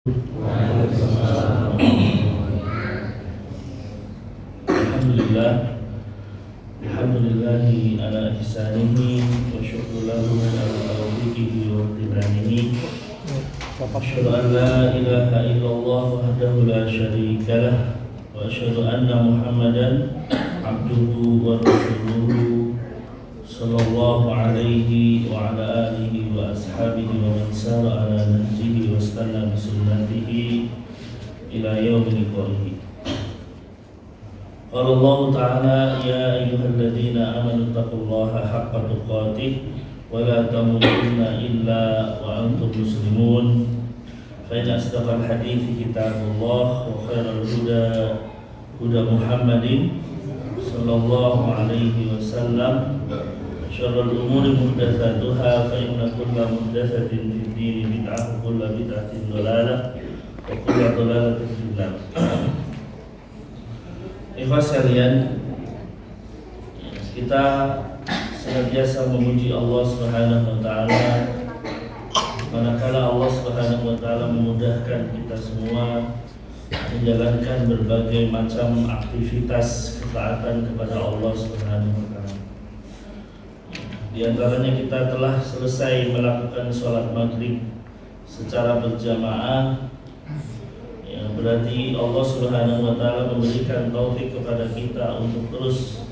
Alhamdulillah, alhamdulillahi ala ihsanihi wa syukru lahu ala taufiqihi wa imtinanihi. Asyhadu an la ilaha illallah wahdahu la syarika lah wa asyhadu anna Muhammadan abduhu wa rasuluhu sallallahu alaihi wa ala alihi wa ashabihi wa man sara ala nahjihi wa istana bi sunnatihi ila yaumil qiyamah. Qala Allah Ta'ala ya ayyuhalladzina amanu taqullaha haqqa tuqatih wa la tamutunna illa wa antum muslimun. Fa in asdaqal hadithi kitabullah wa khairal huda huda Muhammadin sallallahu alaihi wasallam. Syarrul umuri muhdatsatuha fa inna kulla muhdatsatin fid dini bid'ah wa kulla bid'atin dhalalah wa kulla dhalalatin fil nar. Ikhwas sekalian, kita senantiasa memuji Allah Subhanahu wa taala manakala Allah Subhanahu wa taala memudahkan kita semua menjalankan berbagai macam aktivitas ketaatan kepada Allah Subhanahu wa taala. Di antaranya kita telah selesai melakukan sholat maghrib secara berjamaah. Berarti Allah Subhanahu wa taala memberikan taufik kepada kita untuk terus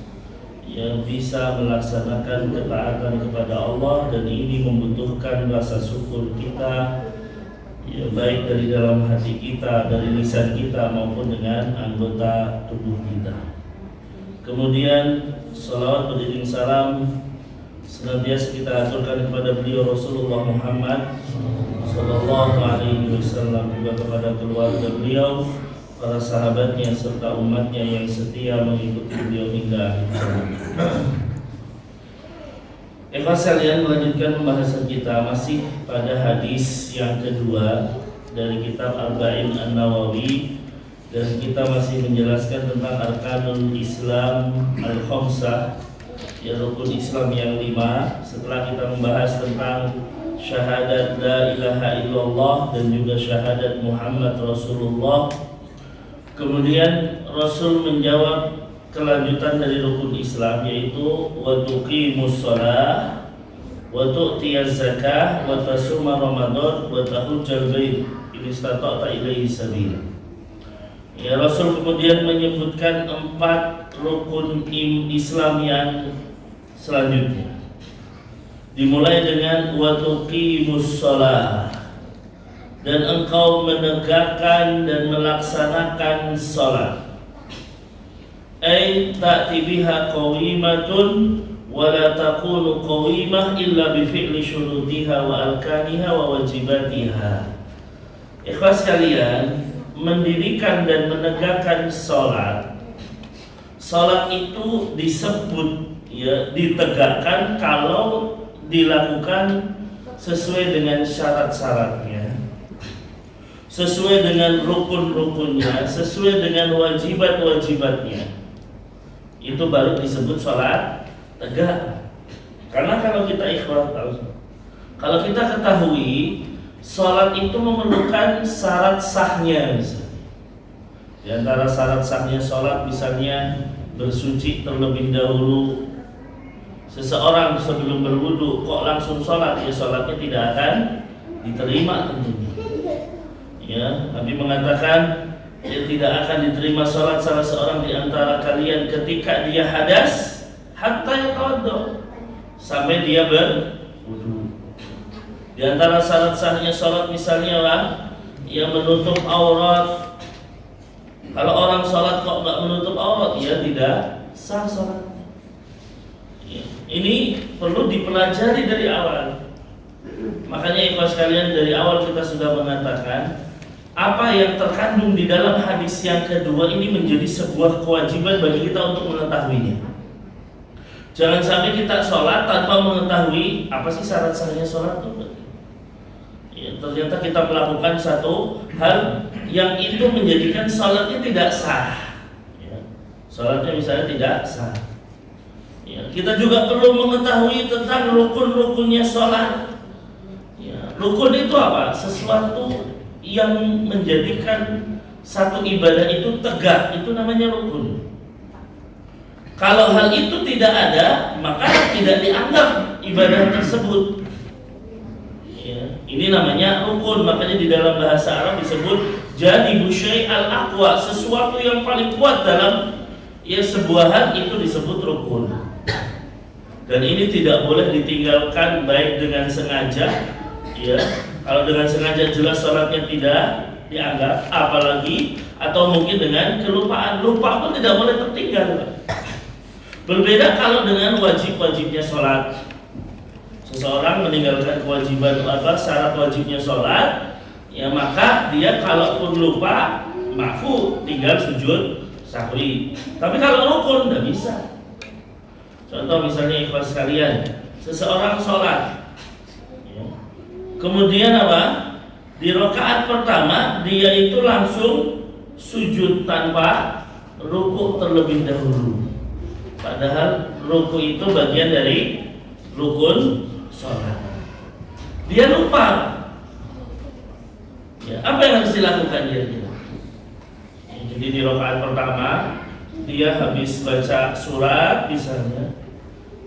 bisa melaksanakan ketaatan kepada Allah, dan ini membutuhkan rasa syukur kita baik dari dalam hati kita, dari lisan kita maupun dengan anggota tubuh kita. Kemudian salawat beriring salam senantiasa kita aturkan kepada beliau Rasulullah Muhammad sallallahu alaihi wasallam, juga kepada keluarga beliau, para sahabatnya serta umatnya yang setia mengikuti beliau hingga akhir zaman. Ikhwas sekalian, melanjutkan pembahasan kita masih pada hadis yang kedua dari kitab Arba'in An-Nawawi, dan kita masih menjelaskan tentang arkanul Islam al-khamsah, rukun Islam yang 5. Setelah kita membahas tentang syahadat la ilaha illallah dan juga syahadat Muhammad Rasulullah, kemudian Rasul menjawab kelanjutan dari rukun Islam, yaitu wa tuqimus shalah wa tu'tiyaz zakah wa tasuma ramadan wa tahujjal bait in istata'ta ilaihi sabila. Rasul kemudian menyebutkan 4 rukun Islam yang selanjutnya. Dimulai dengan wa tuqimus shalah, dan engkau menegakkan dan melaksanakan salat. Ai ta'ti biha qawimatun wa la takunu qawimah illa bi fi'li syurutiha wa arkaniha wa wajibatiha. Ikhlas sekalian, mendirikan dan menegakkan salat. Salat itu disebut ditegakkan kalau dilakukan sesuai dengan syarat-syaratnya, sesuai dengan rukun-rukunnya, sesuai dengan wajibat-wajibatnya. Itu baru disebut sholat tegak. Karena kalau kita kalau kita ketahui sholat itu memerlukan syarat sahnya. Di antara syarat sahnya sholat misalnya bersuci terlebih dahulu. Seseorang sebelum berwudu kok langsung sholat, sholatnya tidak akan diterima tentunya. Nabi mengatakan tidak akan diterima sholat salah seorang di antara kalian ketika dia hadas hatta yatawaddo, sampai dia berwudu. Di antara syarat sahnya sholat misalnya yang menutup aurat. Kalau orang sholat kok nggak menutup aurat, tidak sah sholat. Ini perlu dipelajari dari awal. Makanya ikhwas sekalian, dari awal kita sudah mengatakan apa yang terkandung di dalam hadis yang kedua ini menjadi sebuah kewajiban bagi kita untuk mengetahuinya. Jangan sampai kita sholat tanpa mengetahui apa sih syarat sahnya sholat itu. Ternyata kita melakukan satu hal yang itu menjadikan sholatnya tidak sah. Sholatnya misalnya tidak sah. Kita juga perlu mengetahui tentang rukun-rukunnya sholat. Rukun itu apa? Sesuatu yang menjadikan satu ibadah itu tegak, itu namanya rukun. Kalau hal itu tidak ada, maka tidak dianggap ibadah tersebut. Ya, ini namanya rukun. Makanya di dalam bahasa Arab disebut janibu syai' al-aqwa, sesuatu yang paling kuat dalam sebuah hal itu disebut rukun. Dan ini tidak boleh ditinggalkan baik dengan sengaja, ya. Kalau dengan sengaja jelas sholatnya tidak dianggap, apalagi atau mungkin dengan kelupaan. Lupa pun tidak boleh tertinggal. Berbeda kalau dengan wajib-wajibnya sholat. Seseorang meninggalkan kewajiban syarat wajibnya sholat, ya maka dia kalaupun lupa, maafu, tinggal sujud sahwi. Tapi kalau rukun tidak bisa. Contoh misalnya ikhlas sekalian, seseorang sholat, ya. Kemudian di rakaat pertama dia itu langsung sujud tanpa ruku terlebih dahulu. Padahal ruku itu bagian dari rukun sholat. Dia lupa. Ya, apa yang harus dilakukan dia? Jadi di rakaat pertama dia habis baca surat misalnya,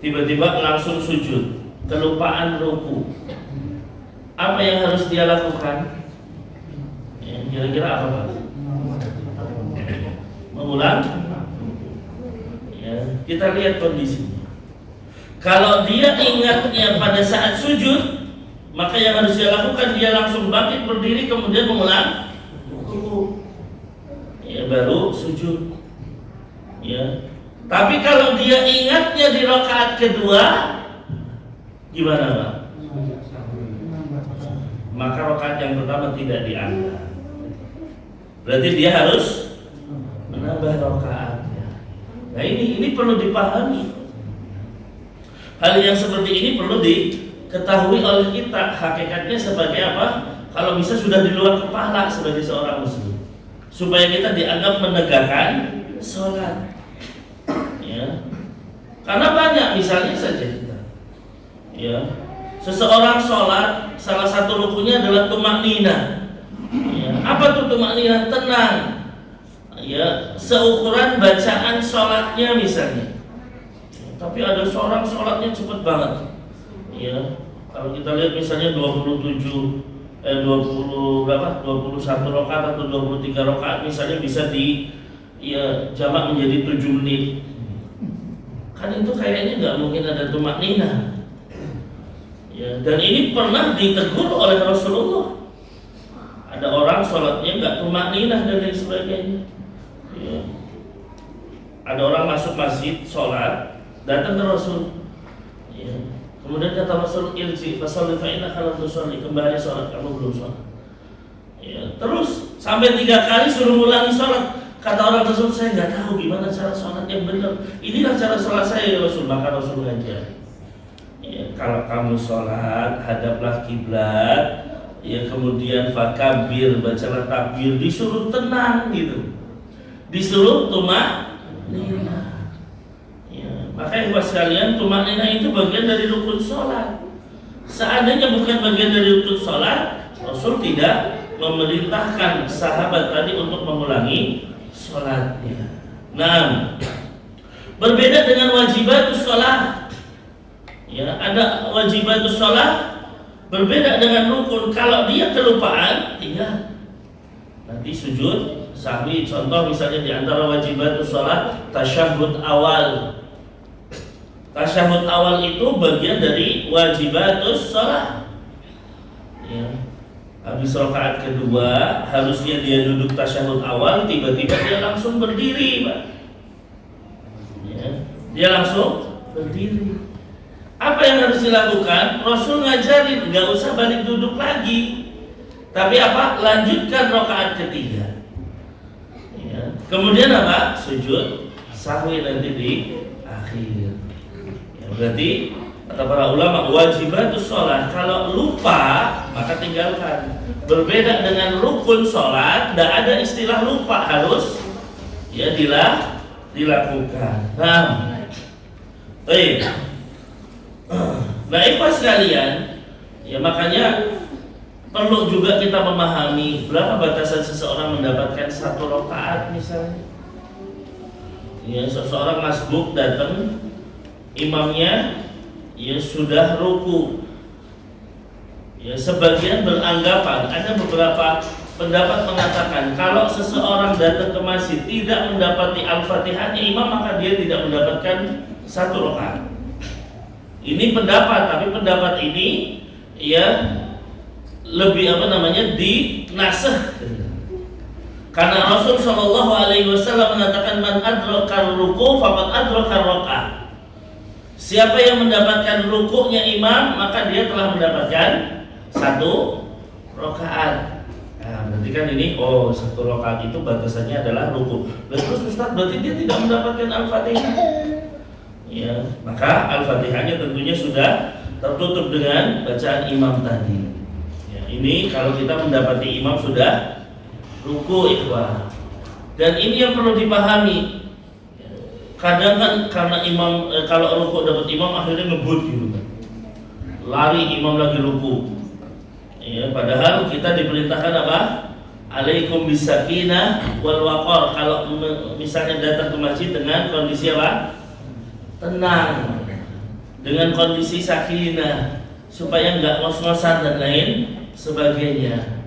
tiba-tiba langsung sujud, kelupaan ruku. Apa yang harus dia lakukan? Ya, kira-kira apa Pak? Mengulang? Ya, kita lihat kondisinya. Kalau dia ingatnya pada saat sujud, maka yang harus dia lakukan dia langsung bangkit berdiri kemudian mengulang ruku. Ya, baru sujud. Ya. Tapi kalau dia ingatnya di rakaat kedua, gimana Pak? Maka rakaat yang pertama tidak diangkat. Berarti dia harus menambah rakaatnya. Nah ini perlu dipahami. Hal yang seperti ini perlu diketahui oleh kita. Hakikatnya sebagai apa? Kalau bisa sudah di luar kepala sebagai seorang muslim, supaya kita dianggap menegakkan sholat. Ya. Karena banyak misalnya saja kita, ya, seseorang sholat salah satu rukunnya adalah tumakninah. Ya. Apa tuh tumakninah? Tenang. Ya, seukuran bacaan sholatnya misalnya. Ya, tapi ada seorang sholatnya cepat banget. Ya, kalau kita lihat misalnya 21 rakaat atau 23 rakaat misalnya bisa jamak menjadi 7 menit. Kan itu kayaknya nggak mungkin ada tumakninah. Ya, dan ini pernah ditegur oleh Rasulullah. Ada orang sholatnya nggak tumakninah dan lain sebagainya. Ya. Ada orang masuk masjid sholat, datang ke Rasul. Ya. Kemudian kata Rasul, ilji fasalli fa innaka lam tusalli, kembali sholat, kamu belum sholat. Ya. Terus sampai 3 kali suruh ulangi sholat. Kata orang tersebut, saya nggak tahu gimana cara sholat yang benar. Inilah cara sholat saya ya Rasul. Maka Rasul ngajar, ya, kalau kamu sholat hadaplah kiblat, ya, kemudian fakabir, bacalah takbir, disuruh tenang gitu, disuruh tumakninah. Ya, maka ikhwas sekalian, tumakninah itu bagian dari rukun sholat. Seandainya bukan bagian dari rukun sholat, Rasul tidak memerintahkan sahabat tadi untuk mengulangi sholatnya. Nah, berbeda dengan wajibatus sholat. Ya, ada wajibatus sholat berbeda dengan rukun. Kalau dia kelupaan, tinggal nanti sujud sahwi. Contoh misalnya di antara wajibatus sholat, tasyahud awal. Tasyahud awal itu bagian dari wajibatus sholat. Ya. Habis rakaat kedua, harusnya dia duduk tasyahud awal, tiba-tiba dia langsung berdiri, Pak. Ya, dia langsung berdiri. Apa yang harus dilakukan? Rasul ngajarin, nggak usah balik duduk lagi, tapi apa? Lanjutkan rakaat ketiga. Ya. Kemudian apa? Sujud sahwi nanti di akhir. Ya, berarti kata para ulama, wajibatus sholat, kalau lupa maka tinggalkan. Berbeda dengan rukun sholat, tidak ada istilah lupa, harus ya dilakukan. Nah, ikhwas sekalian, ya makanya perlu juga kita memahami berapa batasan seseorang mendapatkan 1 rakaat misalnya. Ya, seseorang masbuk datang, imamnya ya sudah ruku. Ya, sebagian beranggapan, ada beberapa pendapat mengatakan kalau seseorang datang ke masjid tidak mendapati Al-Fatihahnya imam, maka dia tidak mendapatkan 1 rakaat. Ini pendapat, tapi pendapat ini ya lebih dinasah. Karena Rasul Shallallahu Alaihi Wasallam mengatakan man adrakar ruku faqad adrakar rakaat. Siapa yang mendapatkan rukuknya imam, maka dia telah mendapatkan 1 rakaat. Nah, berarti kan ini 1 rakaat itu batasannya adalah ruku. Terus Ustaz, berarti dia tidak mendapatkan Al-Fatihah. Ya, maka Al-Fatihahnya tentunya sudah tertutup dengan bacaan imam tadi. Ya, ini kalau kita mendapati imam sudah ruku, ikhwah. Dan ini yang perlu dipahami. Kadang kan karena imam kalau ruku dapat imam akhirnya ngebut gitu kan. Lari imam lagi ruku. Ya, padahal kita diperintahkan apa? Alaikum bisakinah wal waqar. Kalau misalnya datang ke masjid dengan kondisi apa? Tenang. Dengan kondisi sakinah supaya enggak ngos-ngosan dan lain sebagainya.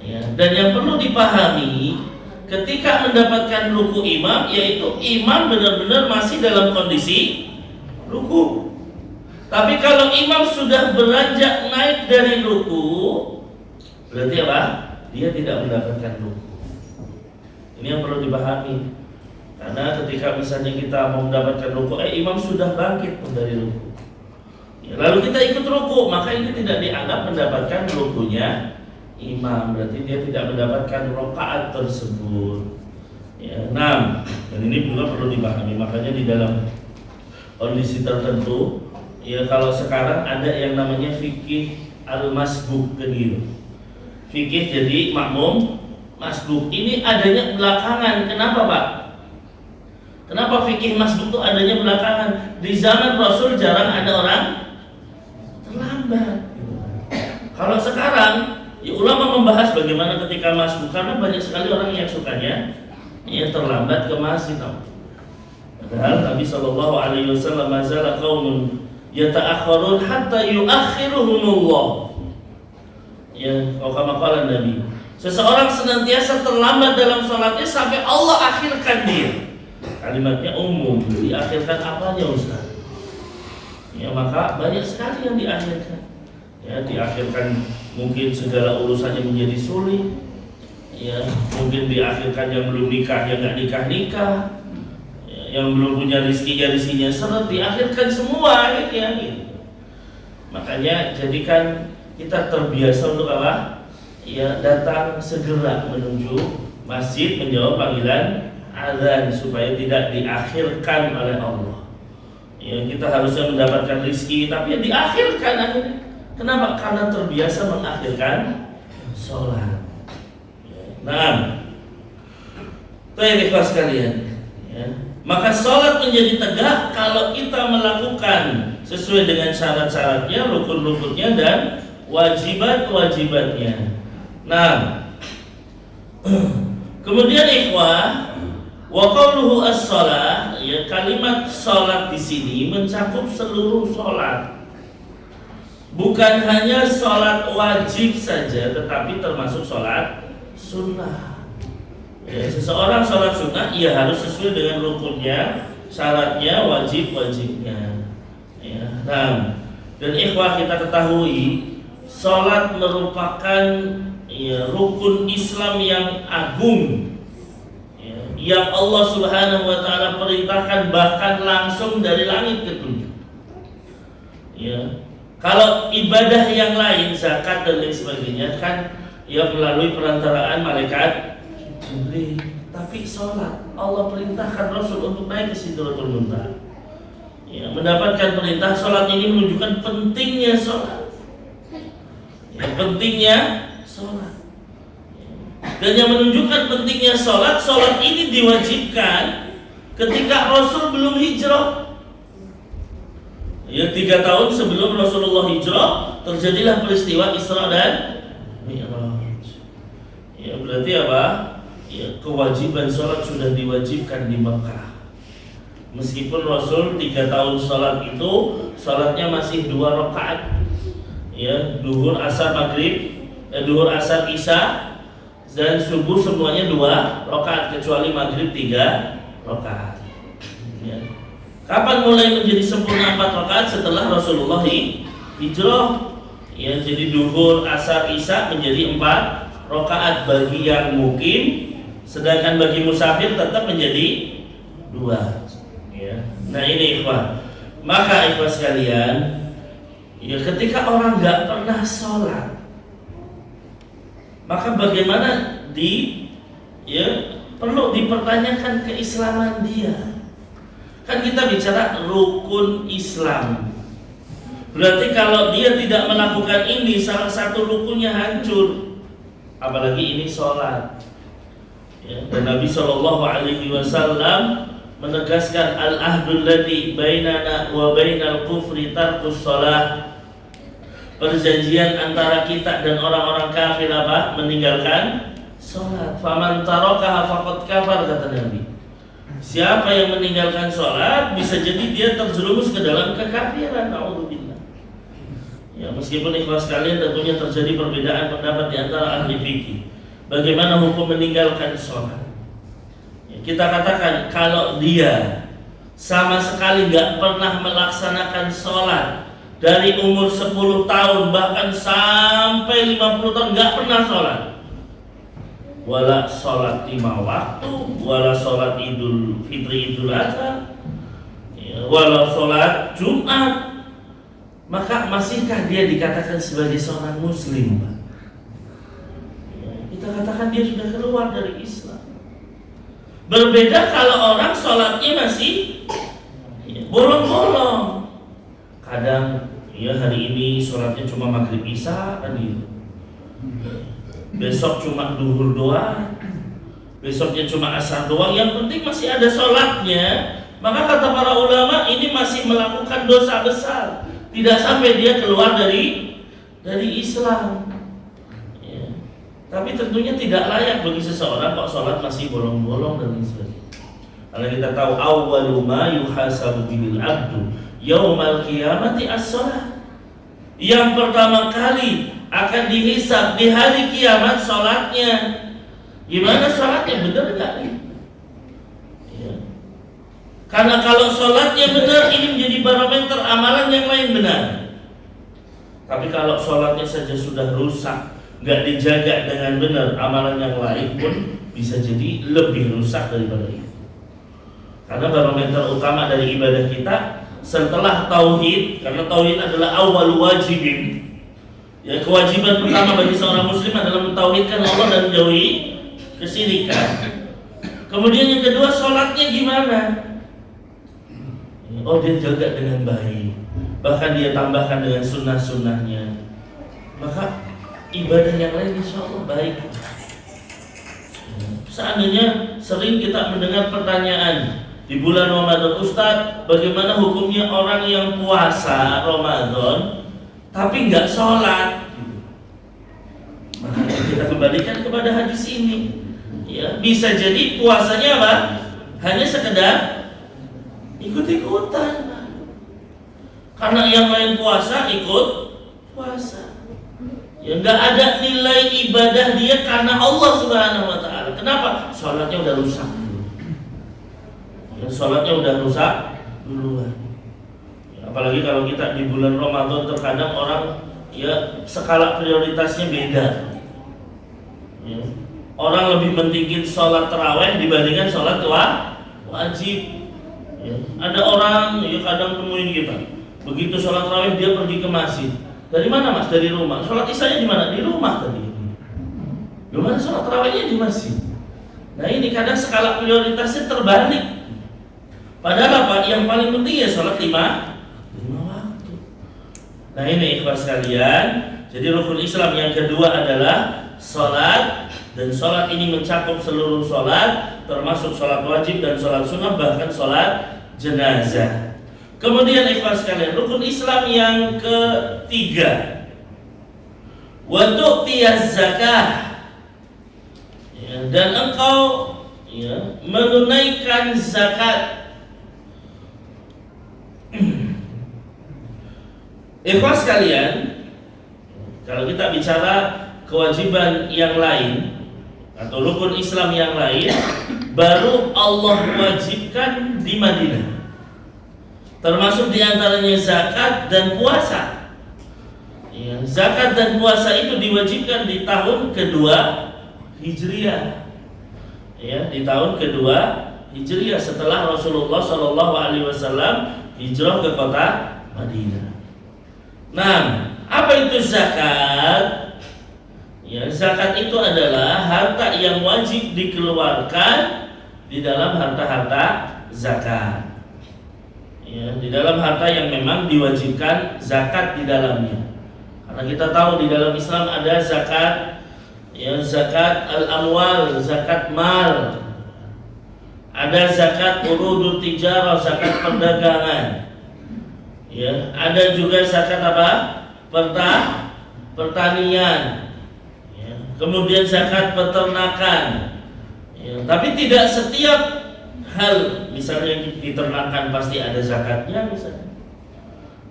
Ya, dan yang perlu dipahami ketika mendapatkan ruku imam, yaitu imam benar-benar masih dalam kondisi ruku. Tapi kalau imam sudah beranjak naik dari ruku, berarti apa? Dia tidak mendapatkan ruku. Ini yang perlu dipahami. Karena ketika misalnya kita mau mendapatkan ruku, imam sudah bangkit dari ruku. Ya, lalu kita ikut ruku, maka ini tidak dianggap mendapatkan rukunya imam, berarti dia tidak mendapatkan rakaat tersebut. Ya, 6. Dan ini juga perlu dipahami. Makanya di dalam kondisi tertentu, ya kalau sekarang ada yang namanya fikih al-masbuk gitu. Fikih jadi makmum masbuk. Ini adanya belakangan. Kenapa, Pak? Kenapa fikih masbuk itu adanya belakangan? Di zaman Rasul jarang ada orang terlambat. Kalau sekarang ya, ulama membahas bagaimana ketika masbuk, karena banyak sekali orang yang sukanya ya terlambat ke masjid. Padahal Nabi Shallallahu Alaihi Wasallam mazala qaumun yata'akhirun hatta yu'akhiruhumullah. Ya, kama qala Nabi. Seseorang senantiasa terlambat dalam sholatnya sampai Allah akhirkan dia. Kalimatnya umum, diakhirkan apanya Ustaz? Ya, maka banyak sekali yang diakhirkan. Ya, diakhirkan mungkin segala urusannya menjadi sulit. Ya, mungkin diakhirkan yang belum nikah yang nggak nikah. Ya, yang belum punya rezekinya seret, diakhirkan semua ya, gitu. Makanya jadikan kita terbiasa untuk apa? Ya, datang segera menuju masjid menjawab panggilan azan supaya tidak diakhirkan oleh Allah. Ya, kita harusnya mendapatkan rezeki tapi ya diakhirkan akhirnya. Kenapa? Karena terbiasa mengakhirkan sholat. Nah, baik ikhlas sekalian. Ya. Maka sholat menjadi tegak kalau kita melakukan sesuai dengan syarat-syaratnya, rukun-rukunnya dan wajibat-wajibatnya. Nah, kemudian ikhwah, wa qauluhu as-shalah, ya, kalimat sholat di sini mencakup seluruh sholat. Bukan hanya sholat wajib saja, tetapi termasuk sholat sunnah. Ya, seseorang sholat sunnah, ia harus sesuai dengan rukunnya, syaratnya, wajib-wajibnya. Ya, nah, dan ikhwah kita ketahui, sholat merupakan ya, rukun Islam yang agung, ya, yang Allah Subhanahu Wa Taala perintahkan bahkan langsung dari langit ketujuh. Ya. Kalau ibadah yang lain, zakat dan lain sebagainya kan ya melalui perantaraan malaikat Jibril. Tapi sholat Allah perintahkan Rasul untuk naik ke Sidratul Muntaha. Ya, mendapatkan perintah sholat ini menunjukkan pentingnya sholat. Ya, pentingnya sholat. Dan yang menunjukkan pentingnya sholat, sholat ini diwajibkan ketika Rasul belum hijrah. Ya, 3 tahun sebelum Rasulullah hijrah terjadilah peristiwa Isra dan Mi'raj. Ya berarti apa? Ya kewajiban sholat sudah diwajibkan di Mekah. Meskipun Rasul 3 tahun sholat itu sholatnya masih 2 rakaat. Ya, duhur, asar, maghrib, duhur, asar, isya dan subuh semuanya 2 rakaat kecuali maghrib 3 rakaat. Ya. Kapan mulai menjadi sempurna 4 rakaat? Setelah Rasulullah hijrah. Ya, jadi duhur, asar, isya menjadi 4 rakaat bagi yang mukim, sedangkan bagi musafir tetap menjadi 2. Ya. Nah ini ikhwah. Maka ikhwah sekalian, ya ketika orang nggak pernah sholat, maka bagaimana perlu dipertanyakan keislaman dia. Kan kita bicara rukun Islam. Berarti kalau dia tidak melakukan ini, salah satu rukunnya hancur. Apalagi ini sholat. Ya, dan Nabi SAW menegaskan al-ahdul ladzi bainana wa bainal kufri tarkus shalah. Perjanjian antara kita dan orang-orang kafir apa? Meninggalkan sholat. Faman tarakaha faqad kafar, kata Nabi. Siapa yang meninggalkan sholat bisa jadi dia terjerumus ke dalam kekafiran. Na'udzubillah. Ya, meskipun ikhlas sekalian tentunya terjadi perbedaan pendapat di antara ahli fikih. Bagaimana hukum meninggalkan sholat? Ya, kita katakan kalau dia sama sekali nggak pernah melaksanakan sholat dari umur 10 tahun bahkan sampai 50 tahun nggak pernah sholat, wala sholat 5 waktu, wala sholat idul fitri idul adha, ya, wala sholat Jumat, maka masihkah dia dikatakan sebagai seorang muslim? Ya, kita katakan dia sudah keluar dari Islam. Berbeda kalau orang sholatnya masih bolong-bolong. Kadang ya hari ini sholatnya cuma maghrib isya kan gitu. Besok cuma duhur doang, besoknya cuma asar doang. Yang penting masih ada sholatnya. Maka kata para ulama ini masih melakukan dosa besar. Tidak sampai dia keluar dari Islam. Ya. Tapi tentunya tidak layak bagi seseorang kok sholat masih bolong-bolong dan lain sebagainya. Karena kita tahu awwalu ma yuhasabu bihil abdu yaumal qiyamati as-shalah. Yang pertama kali akan dihisab di hari kiamat sholatnya. Gimana sholatnya, benar nggak nih? Ya. Karena kalau sholatnya benar ini menjadi barometer amalan yang lain benar. Tapi kalau sholatnya saja sudah rusak, nggak dijaga dengan benar, amalan yang lain pun bisa jadi lebih rusak daripada itu. Karena barometer utama dari ibadah kita setelah tauhid, karena tauhid adalah awal wajibin. Ya, kewajiban pertama bagi seorang muslim adalah mentauhidkan Allah dan menjauhi kesyirikan. Kemudian yang kedua, sholatnya gimana? Oh, dia jaga dengan baik, bahkan dia tambahkan dengan sunnah-sunnahnya. Maka ibadah yang lain insya Allah baik. Seandainya sering kita mendengar pertanyaan di bulan Ramadan, Ustadz, bagaimana hukumnya orang yang puasa Ramadan tapi nggak sholat? Maka kita kembalikan kepada hadis ini. Ya, bisa jadi puasanya apa? Hanya sekedar ikut-ikutan. Karena yang lain puasa ikut puasa. Ya, nggak ada nilai ibadah dia karena Allah Subhanahu Wa Taala. Kenapa? Sholatnya udah rusak. Sholatnya udah rusak duluan. Ya, apalagi kalau kita di bulan Ramadan terkadang orang ya skala prioritasnya beda. Ya. Orang lebih pentingin sholat taraweh dibandingkan sholat wajib. Ya. Ada orang ya kadang temuin kita, begitu sholat taraweh dia pergi ke masjid. Dari mana mas? Dari rumah. Sholat isyanya di mana? Di rumah tadi. Di mana sholat tarawehnya? Di masjid. Nah ini kadang skala prioritasnya terbalik. Padahal apa? Yang paling penting ya sholat 5 waktu. Nah ini ikhwas sekalian. Jadi rukun Islam yang kedua adalah sholat. Dan sholat ini mencakup seluruh sholat, termasuk sholat wajib dan sholat sunnah, bahkan sholat jenazah. Kemudian ikhwas sekalian, rukun Islam yang ketiga, wa tu'tiyaz zakah, ya, dan engkau, ya, menunaikan zakat. Ikhwan sekalian, kalau kita bicara kewajiban yang lain atau rukun Islam yang lain, baru Allah wajibkan di Madinah. Termasuk diantaranya zakat dan puasa. Ya, zakat dan puasa itu diwajibkan di tahun kedua Hijriah. Ya, di tahun kedua Hijriah setelah Rasulullah SAW hijrah ke kota Madinah. Nah, apa itu zakat? Ya, zakat itu adalah harta yang wajib dikeluarkan di dalam harta-harta zakat. Ya, di dalam harta yang memang diwajibkan zakat di dalamnya. Karena kita tahu di dalam Islam ada zakat, ya, zakat al-amwal, zakat mal. Ada zakat urudut tijarah, zakat perdagangan. Ya, ada juga zakat apa? Pertanian. Ya, kemudian zakat peternakan. Ya, tapi tidak setiap hal, misalnya diternakan pasti ada zakatnya misalnya.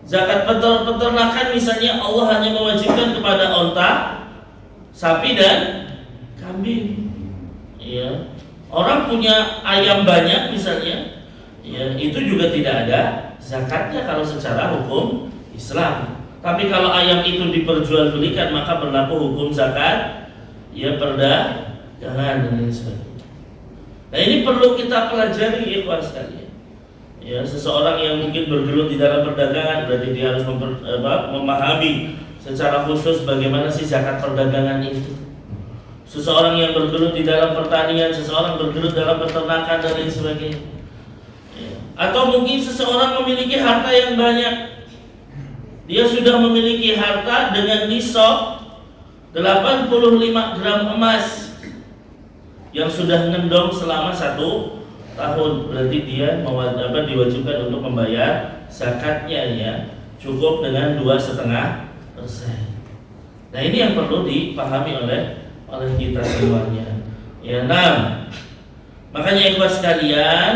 Zakat peternakan misalnya Allah hanya mewajibkan kepada onta, sapi dan kambing. Ya. Orang punya ayam banyak misalnya, ya, itu juga tidak ada zakatnya kalau secara hukum Islam. Tapi kalau ayam itu diperjualbelikan maka berlaku hukum zakat, ya, perdagangan dan lain sebagainya. Nah, ini perlu kita pelajari, ikhwan sekalian. Ya, seseorang yang mungkin bergelut di dalam perdagangan berarti dia harus memahami secara khusus bagaimana sih zakat perdagangan itu. Seseorang yang bergelut di dalam pertanian, seseorang bergelut dalam peternakan dan lain sebagainya. Ya. Atau mungkin seseorang memiliki harta yang banyak. Dia sudah memiliki harta dengan nisab 85 gram emas yang sudah ngendong selama 1 tahun, berarti dia diwajibkan untuk membayar zakatnya, ya, cukup dengan 2,5%. Nah, ini yang perlu dipahami oleh kita semuanya. Ya, makanya ikhwan sekalian,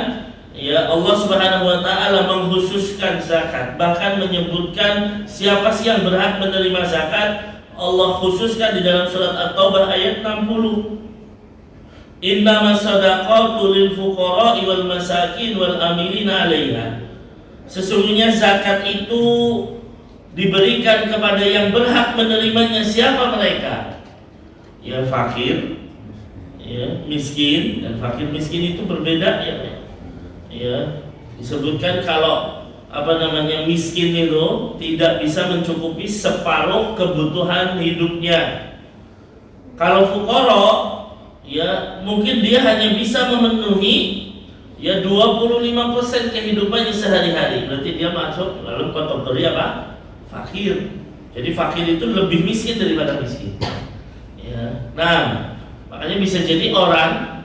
ya, Allah Subhanahu wa taala mengkhususkan zakat, bahkan menyebutkan siapa sih yang berhak menerima zakat. Allah khususkan di dalam surat At-Taubah ayat 60. Innamas shadaqatu lil fuqara'i wal masakin wal amilina 'alaiha. Sesungguhnya zakat itu diberikan kepada yang berhak menerimanya. Siapa mereka? Ya, fakir, ya, miskin. Dan fakir miskin itu berbeda, ya. Ya, disebutkan kalau miskin itu tidak bisa mencukupi separuh kebutuhan hidupnya. Kalau fuqara, ya, mungkin dia hanya bisa memenuhi, ya, 25% kehidupannya sehari-hari. Berarti dia masuk dalam kategori apa? Fakir. Jadi fakir itu lebih miskin daripada miskin. Ya. Nah, makanya bisa jadi orang,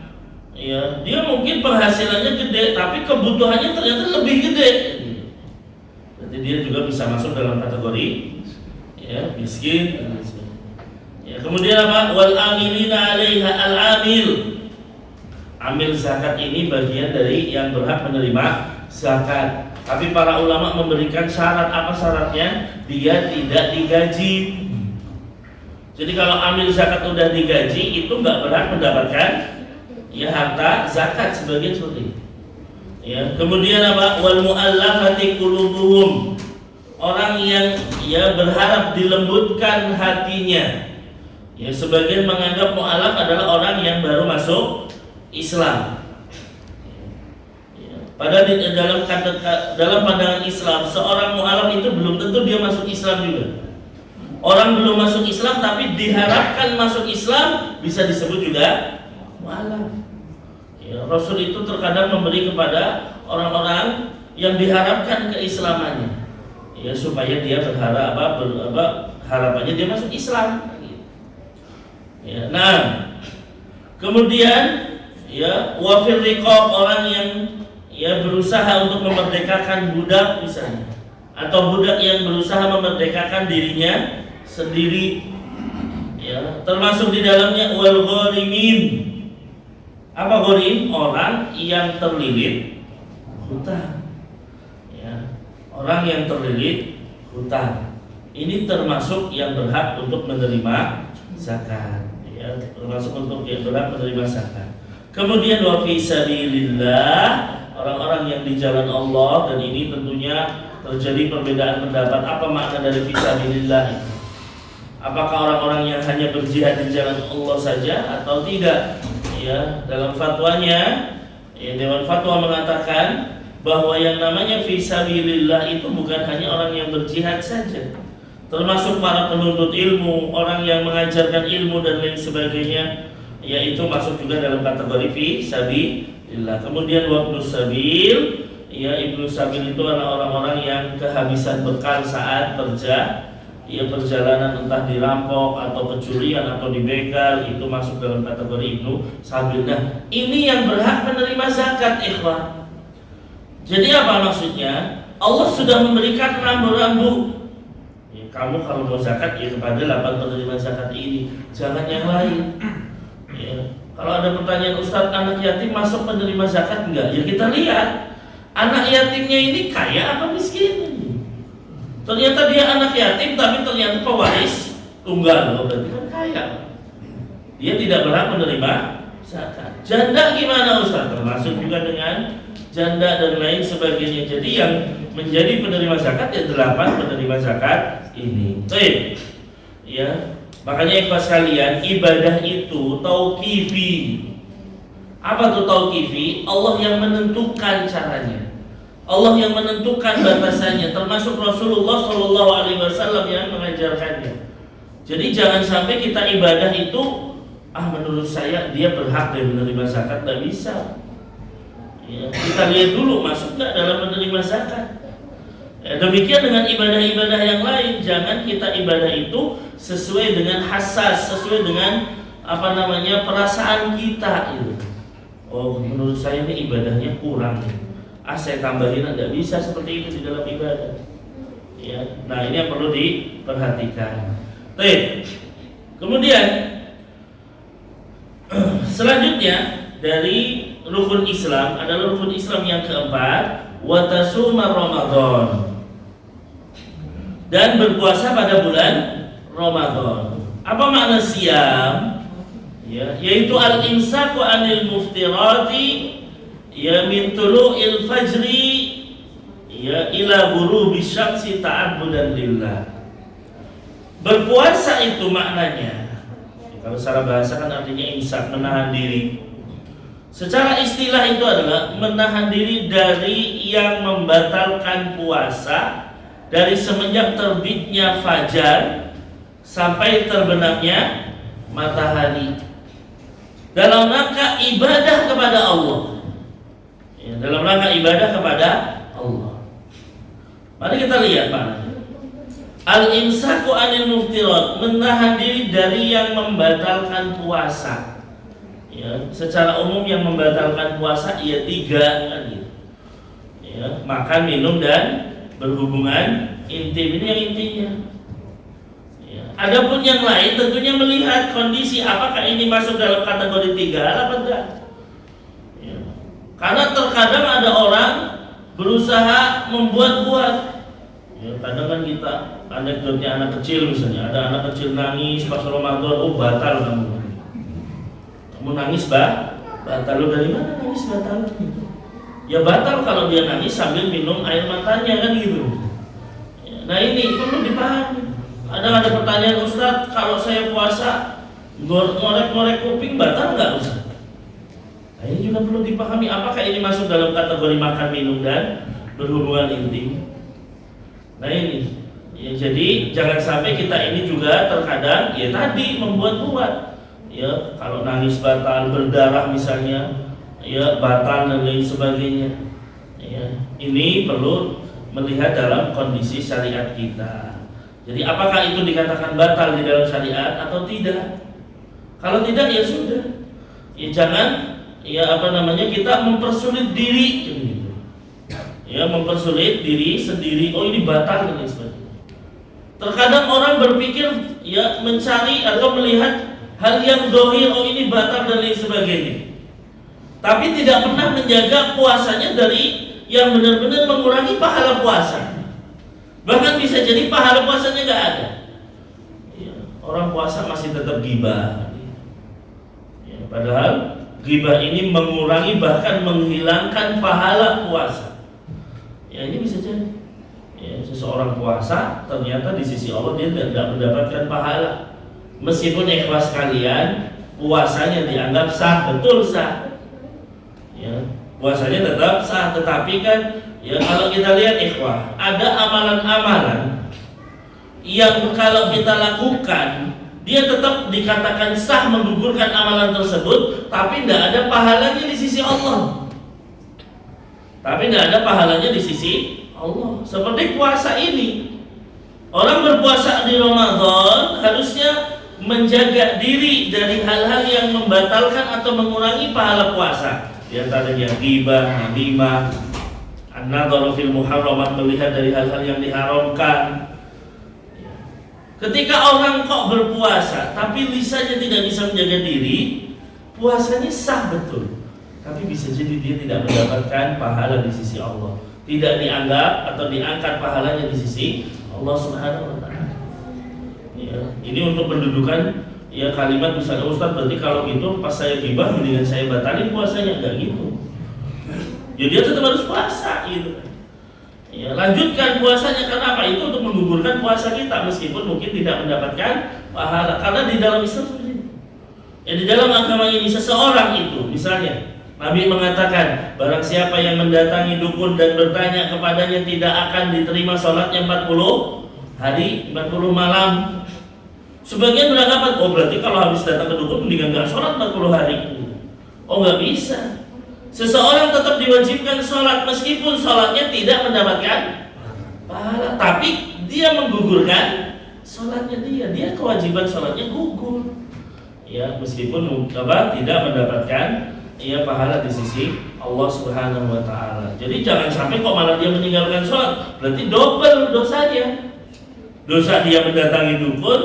ya, dia mungkin penghasilannya gede tapi kebutuhannya ternyata lebih gede. Berarti dia juga bisa masuk dalam kategori, ya, miskin. Ya, kemudian apa? Wal amilina 'alaiha, al-amil. Amil zakat ini bagian dari yang berhak menerima zakat. Tapi para ulama memberikan syarat. Apa syaratnya? Dia tidak digaji. Jadi kalau amil zakat udah digaji, itu nggak berhak mendapatkan, ya, harta zakat sebagian seperti itu. Ya, kemudian apa? Wal mu'allafati qulubuhum. Orang yang, ya, berharap dilembutkan hatinya. Ya, sebagian menganggap mu'alaf adalah orang yang baru masuk Islam. Ya, padahal dalam pandangan Islam, seorang mu'alaf itu belum tentu dia masuk Islam juga. Orang belum masuk Islam tapi diharapkan masuk Islam bisa disebut juga mu'alaf. Ya, Rasul itu terkadang memberi kepada orang-orang yang diharapkan keislamannya, ya, supaya dia berharap harapannya dia masuk Islam. Ya, kemudian, ya, wafir riqab, orang yang, ya, berusaha untuk memerdekakan budak misalnya, atau budak yang berusaha memerdekakan dirinya sendiri. Ya, termasuk di dalamnya wal gharimin. Apa gharim? Orang yang terlilit hutang. Ya, orang yang terlilit hutang. Ini termasuk yang berhak untuk menerima zakat. Ya, termasuk untuk yang berhak menerima zakat. Kemudian wa fi sabilillah, orang-orang yang di jalan Allah, dan ini tentunya terjadi perbedaan pendapat apa makna dari fi sabilillah itu. Apakah orang-orang yang hanya berjihad di jalan Allah saja atau tidak? Ya, dalam fatwanya, ya, Dewan Fatwa mengatakan bahwa yang namanya fi sabilillah itu bukan hanya orang yang berjihad saja, termasuk para penuntut ilmu, orang yang mengajarkan ilmu dan lain sebagainya, yaitu masuk juga dalam kategori fi sabilillah. Kemudian wabnu sabil, ya, ibnu sabil itu adalah orang-orang yang kehabisan bekal saat perjalanan, entah dirampok atau pencurian atau dibegal, itu masuk dalam kategori ibnu sabil. Nah, ini yang berhak menerima zakat, ikhwan. Jadi apa maksudnya? Allah sudah memberikan rambu-rambu. Ya, kamu kalau mau zakat ya kepada 8 penerima zakat ini, jangan yang lain. Ya, kalau ada pertanyaan, Ustadz, anak yatim masuk penerima zakat enggak? Ya kita lihat anak yatimnya ini kaya apa miskin. Ternyata dia anak yatim tapi ternyata pewaris tunggal, berarti kan kaya. Dia tidak berhak menerima zakat. Janda gimana, Ustaz? Termasuk juga dengan janda dan lain sebagainya. Jadi yang menjadi penerima zakat ya 8 penerima zakat ini. Baik. Ya, makanya ikhwas sekalian, ibadah itu tauqifi. Apa tuh tauqifi? Allah yang menentukan caranya. Allah yang menentukan batasannya, termasuk Rasulullah SAW yang mengajarkannya. Jadi jangan sampai kita ibadah itu, menurut saya dia berhak dari menerima zakat, tidak bisa. Ya, kita lihat dulu masuk nggak dalam menerima zakat. Ya, demikian dengan ibadah-ibadah yang lain, jangan kita ibadah itu sesuai dengan hasas, sesuai dengan perasaan kita. Gitu. Oh, menurut saya ini ibadahnya kurang nih. Saya tambahin, tidak bisa seperti itu di dalam ibadah. Ya, nah ini yang perlu diperhatikan. Baik. Kemudian selanjutnya dari rukun Islam adalah rukun Islam yang keempat, wa tasuma Ramadan, dan berpuasa pada bulan Ramadan. Apa makna siam? Ya, yaitu al-imsaku anil muftirati, ya, min tulu'il fajri, ya, ila ghurubi syamsi ta'abbudan lillah. Berpuasa itu maknanya, kalau secara bahasa kan artinya imsak, menahan diri. Secara istilah itu adalah menahan diri dari yang membatalkan puasa dari semenjak terbitnya fajar sampai terbenamnya matahari, dalam rangka ibadah kepada Allah. Ya, dalam rangka ibadah kepada Allah. Mari kita lihat maknanya. Al-imsaku anil muftirat, menahan diri dari yang membatalkan puasa. Ya, secara umum yang membatalkan puasa ya 3 kan gitu. Ya, makan, minum dan berhubungan intim, ini yang intinya. Ya, adapun yang lain tentunya melihat kondisi apakah ini masuk dalam kategori 3 atau enggak. Karena terkadang ada orang berusaha membuat-buat. Ya, kadang kan kita anekdotnya anak kecil misalnya, ada anak kecil nangis pas Ramadan, oh batal kamu nangis batal, lo dari mana nangis batal? Ya batal kalau dia nangis sambil minum air matanya kan gitu. Ya, nah ini perlu dipahami. Ada pertanyaan, Ustadz, kalau saya puasa ngorek-ngorek kuping batal nggak, Ustadz? Nah, ini juga perlu dipahami, apakah ini masuk dalam kategori makan, minum, dan berhubungan intim. Nah ini, ya, jadi jangan sampai kita ini juga terkadang ya tadi membuat-buat. Ya, kalau nangis batal, berdarah misalnya, ya batal dan lain sebagainya. Ya, ini perlu melihat dalam kondisi syariat kita. Jadi apakah itu dikatakan batal di dalam syariat atau tidak? Kalau tidak ya sudah. Ya jangan kita mempersulit diri gitu. Ya, mempersulit diri sendiri, oh ini batal dan lain sebagainya. Terkadang orang berpikir ya mencari atau melihat hal yang zahir, oh ini batal dan lain sebagainya, tapi tidak pernah menjaga puasanya dari yang benar-benar mengurangi pahala puasa. Bahkan bisa jadi pahala puasanya nggak ada. Ya, orang puasa masih tetap ghibah. Ya, padahal ghibah ini mengurangi bahkan menghilangkan pahala puasa. Ya ini bisa jadi. Ya, seseorang puasa ternyata di sisi Allah dia tidak mendapatkan pahala, meskipun ikhlas kalian puasanya dianggap sah, betul sah. Ya, puasanya tetap sah, tetapi kan ya kalau kita lihat ikhwah, ada amalan-amalan yang kalau kita lakukan dia tetap dikatakan sah menggugurkan amalan tersebut, tapi tidak ada pahalanya di sisi Allah. Tapi tidak ada pahalanya di sisi Allah. Seperti puasa ini, orang berpuasa di Ramadan harusnya menjaga diri dari hal-hal yang membatalkan atau mengurangi pahala puasa. Di antaranya ghibah, namimah, an-nadharu fil muharramat, melihat dari hal-hal yang diharamkan. Ketika orang kok berpuasa tapi lisannya tidak bisa menjaga diri, puasanya sah betul, tapi bisa jadi dia tidak mendapatkan pahala di sisi Allah, tidak dianggap atau diangkat pahalanya di sisi Allah Subhanahu wa taala. Ya, ini untuk pendudukan ya kalimat misalnya Ustaz, berarti kalau gitu pas saya ghibah mendingan saya batalin puasanya, enggak gitu. Ya dia tetap harus puasa gitu. Ya, lanjutkan puasanya, karena apa? Itu untuk menggugurkan puasa kita meskipun mungkin tidak mendapatkan pahala. Karena di dalam Islam seperti itu. Ya, di dalam agama ini seseorang itu misalnya Nabi mengatakan, barang siapa yang mendatangi dukun dan bertanya kepadanya tidak akan diterima sholatnya 40 hari, 40 malam. Sebagian beranggapan, oh berarti kalau habis datang ke dukun mendingan gak sholat 40 hari. Oh gak bisa. Seseorang tetap diwajibkan sholat meskipun sholatnya tidak mendapatkan pahala, tapi dia menggugurkan sholatnya dia kewajiban sholatnya gugur. Ya meskipun tidak mendapatkan ia pahala di sisi Allah Subhanahu wa taala. Jadi jangan sampai kok malah dia meninggalkan sholat, berarti double dosanya. Dosa dia mendatangi dukun,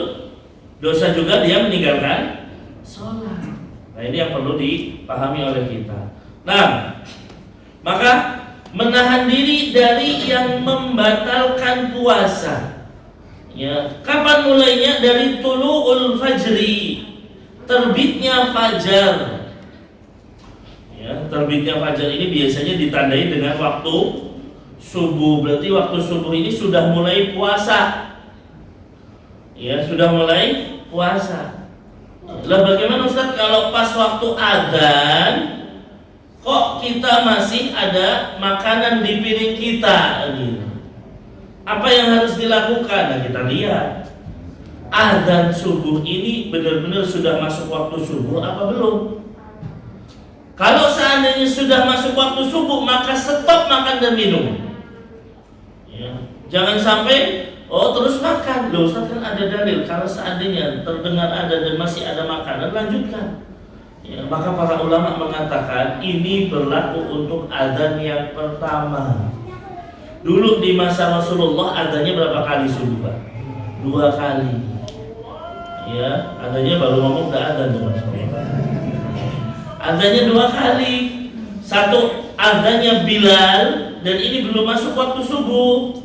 dosa juga dia meninggalkan sholat. Nah ini yang perlu dipahami oleh kita. Nah, maka menahan diri dari yang membatalkan puasa. Ya, kapan mulainya? Dari tulu'ul fajri, terbitnya fajar. Ya, terbitnya fajar ini biasanya ditandai dengan waktu subuh. Berarti waktu subuh ini sudah mulai puasa. Ya, sudah mulai puasa. Lah bagaimana Ustaz kalau pas waktu adzan kok kita masih ada makanan di piring kita? Apa yang harus dilakukan? Nah, kita lihat adzan subuh ini benar-benar sudah masuk waktu subuh apa belum? Kalau seandainya sudah masuk waktu subuh, maka stop makan dan minum. Ya. Jangan sampai terus makan. Loh, Ustaz kan ada dalil. Kalau seandainya terdengar ada dan masih ada makanan, lanjutkan. Ya, maka para ulama mengatakan ini berlaku untuk adzan yang pertama. Dulu di masa Rasulullah adzannya berapa kali subuh, Pak? 2 kali. Ya, adzannya baru ngomong udah adzan tuh. Adzannya 2 kali. Satu adzannya Bilal dan ini belum masuk waktu subuh.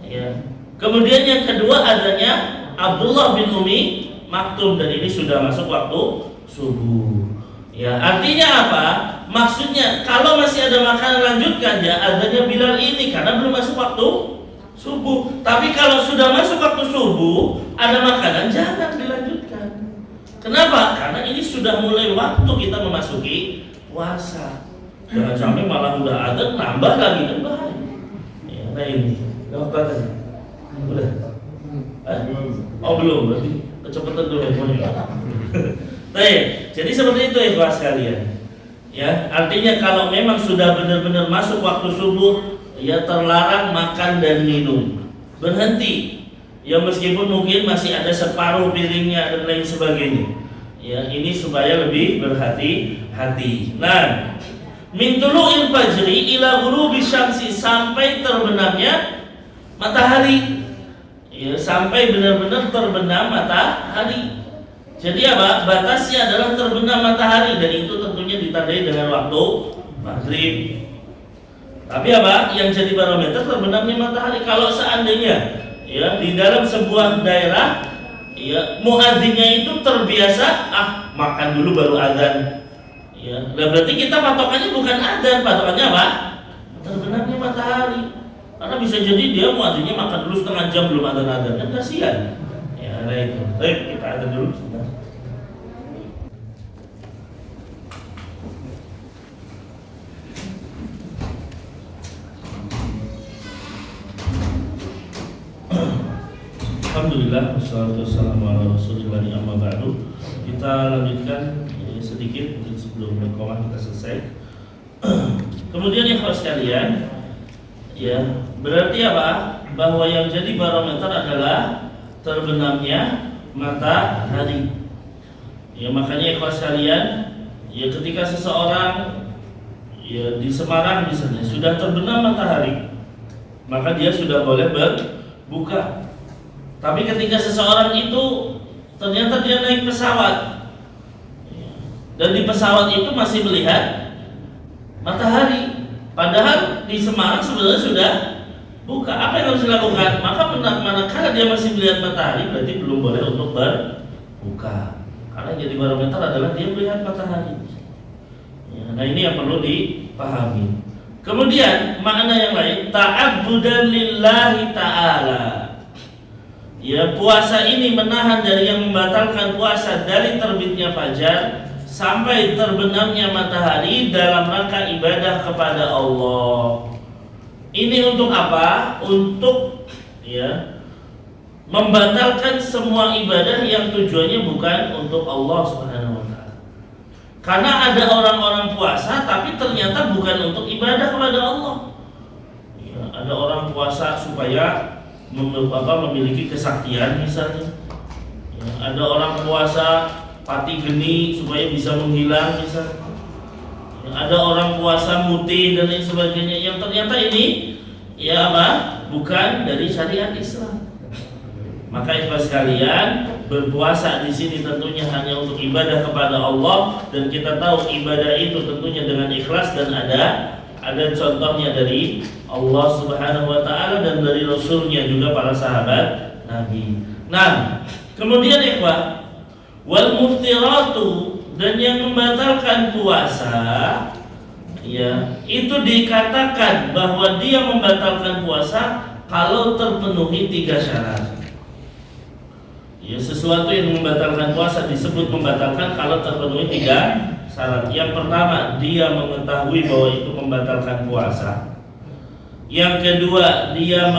Ya. Kemudian yang kedua adzannya Abdullah bin Umi Maktum dan ini sudah masuk waktu subuh. Ya, artinya apa? Maksudnya kalau masih ada makanan lanjutkan ya adzannya Bilal ini karena belum masuk waktu subuh. Tapi kalau sudah masuk waktu subuh ada makanan jangan dilanjutkan. Kenapa? Karena ini sudah mulai waktu kita memasuki puasa. Jangan sampai malah udah adzan nambah lagi kan bahaya. Ya, nah ini. Gak apa-apa. Udah. Oh belum, berarti kecepatan dulu handphonenya. Baik, jadi seperti itu ya Pak sekalian. Ya, artinya kalau memang sudah benar-benar masuk waktu subuh, ya terlarang makan dan minum. Berhenti. Ya meskipun mungkin masih ada separuh piringnya dan lain sebagainya. Ya, ini supaya lebih berhati-hati. Nah, min tulu'il fajri ila ghurubi syamsi, sampai terbenamnya matahari. ya, sampai benar-benar terbenam matahari. Jadi apa? Batasnya adalah terbenam matahari, dan itu tentunya ditandai dengan waktu maghrib. Tapi apa? Yang jadi barometer terbenamnya matahari. Kalau seandainya ya di dalam sebuah daerah ya muadzinnya itu terbiasa makan dulu baru azan. Ya, berarti kita patokannya bukan azan, patokannya apa? Terbenamnya matahari. Karena bisa jadi dia muadzinnya makan dulu setengah jam belum azan-azan, kan kasihan. Ya, nah itu. Baik, kita azan dulu. Alhamdulillah, wassalatu wassalamu ala rasulillah amma ba'du. Kita lanjutkan sedikit mungkin sebelum berkomah kita selesai. Kemudian yang harus sekalian, ya berarti apa? Bahwa yang jadi barometer adalah terbenamnya matahari. Ya makanya ikhlas sekalian, ya ketika seseorang ya di Semarang misalnya sudah terbenam matahari, maka dia sudah boleh berbuka. Tapi ketika seseorang itu ternyata dia naik pesawat dan di pesawat itu masih melihat matahari, padahal di Semarang sebenarnya sudah buka, apa yang harus dilakukan? Maka manakala dia masih melihat matahari berarti belum boleh untuk berbuka, karena jadi barometer adalah dia melihat matahari. Nah ini yang perlu dipahami. Kemudian makna yang lain, ta'abbudan lillahi ta'ala. Ya, puasa ini menahan dari yang membatalkan puasa dari terbitnya fajar sampai terbenamnya matahari dalam rangka ibadah kepada Allah. Ini untuk apa? Untuk ya membatalkan semua ibadah yang tujuannya bukan untuk Allah Subhanahu wa taala. Karena ada orang-orang puasa tapi ternyata bukan untuk ibadah kepada Allah. Ya, ada orang puasa supaya memiliki kesaktian misalnya. Ya, ada orang puasa pati geni supaya bisa menghilang misalnya. Ya, ada orang puasa mutih dan lain sebagainya yang ternyata ini ya apa? Bukan dari syariat Islam. Maka ikhlas sekalian, berpuasa di sini tentunya hanya untuk ibadah kepada Allah, dan kita tahu ibadah itu tentunya dengan ikhlas, dan ada contohnya dari Allah Subhanahu wa taala dan dari Rasulnya juga para sahabat Nabi. Nah, kemudian ikhwah, wal muftiratu, dan yang membatalkan puasa ya, itu dikatakan bahwa dia membatalkan puasa kalau terpenuhi 3 syarat. Ya, sesuatu yang membatalkan puasa disebut membatalkan kalau terpenuhi 3 syarat. Yang pertama, dia mengetahui bahwa itu membatalkan puasa. Yang kedua, dia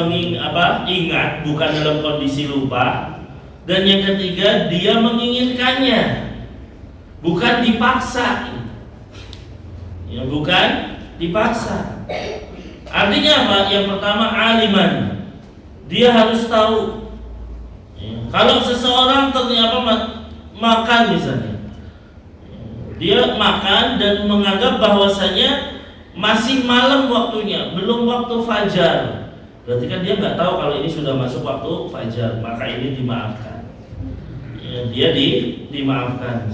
ingat, bukan dalam kondisi lupa. Dan yang ketiga, dia menginginkannya, bukan dipaksa. Ya, bukan dipaksa. Artinya apa? Yang pertama, aliman, dia harus tahu. Ya, kalau seseorang ternyata makan misalnya, dia makan dan menganggap bahwasanya masih malam waktunya, belum waktu fajar, berarti kan dia nggak tahu kalau ini sudah masuk waktu fajar, maka ini dimaafkan. Ya, dia dimaafkan.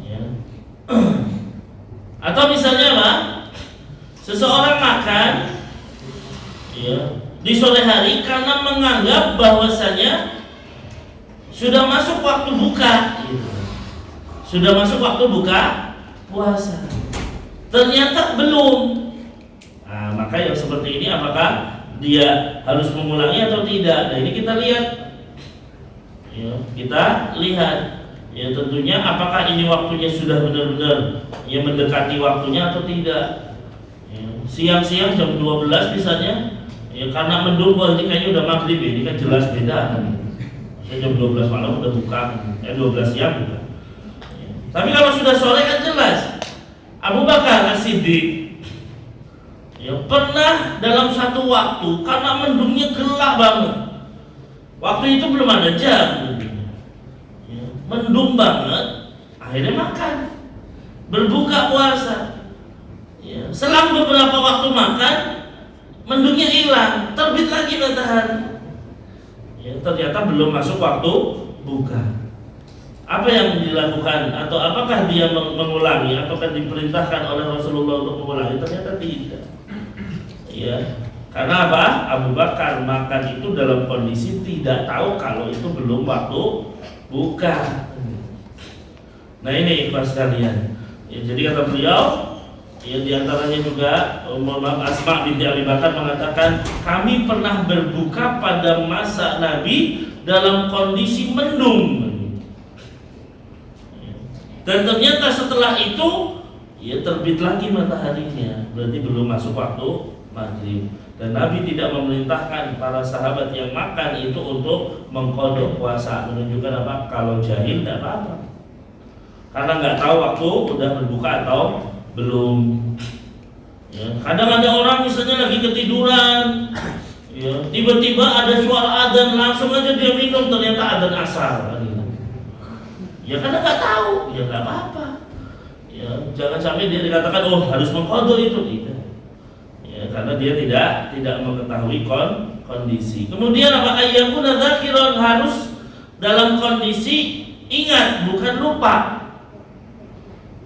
Ya. Atau misalnya apa? Seseorang makan ya, di sore hari karena menganggap bahwasanya sudah masuk waktu buka, gitu. Sudah masuk waktu buka puasa, ternyata belum. Nah, maka yang seperti ini apakah dia harus mengulangi atau tidak? Nah, ini kita lihat. Ya, kita lihat. Ya, tentunya apakah ini waktunya sudah benar-benar ya mendekati waktunya atau tidak. Ya, siang-siang jam 12 misalnya, ya karena mendung, ini kayaknya udah maghrib, ini kan jelas beda kan. Jam 12 malam udah buka, 12 siang buka. Tapi kalau sudah sore kan jelas. Abu Bakar As-Siddiq ya pernah dalam satu waktu karena mendungnya gelap banget. Waktu itu belum ada jam, ya, mendung banget, akhirnya makan, berbuka puasa. Ya, selang beberapa waktu makan, mendungnya hilang, terbit lagi matahari. Ya, ternyata belum masuk waktu buka. Apa yang dilakukan atau apakah dia mengulangi? Apakah diperintahkan oleh Rasulullah untuk mengulangi? Ternyata tidak. Ya, karena apa? Abu Bakar makan itu dalam kondisi tidak tahu kalau itu belum waktu buka. Nah ini ikhlas sekalian. Ya, jadi kata beliau, ya diantaranya juga Asma binti Abi Bakar mengatakan, kami pernah berbuka pada masa Nabi dalam kondisi mendung. Dan ternyata setelah itu ya terbit lagi mataharinya, berarti belum masuk waktu maghrib. Dan Nabi tidak memerintahkan para sahabat yang makan itu untuk mengqadha puasa, menunjukkan apa? Kalau jahil tidak apa-apa, karena nggak tahu waktu udah berbuka atau belum. Ya, kadang ada orang misalnya lagi ketiduran, ya, tiba-tiba ada suara adzan, langsung aja dia minum, ternyata adzan asar. Ya karena nggak tahu, ya nggak apa-apa. Ya, jangan sampai dia dikatakan oh harus mengqadha itu, tidak. Ya, karena dia tidak mengetahui kondisi. Kemudian apa? Ayyakuna dzakiran, harus dalam kondisi ingat, bukan lupa.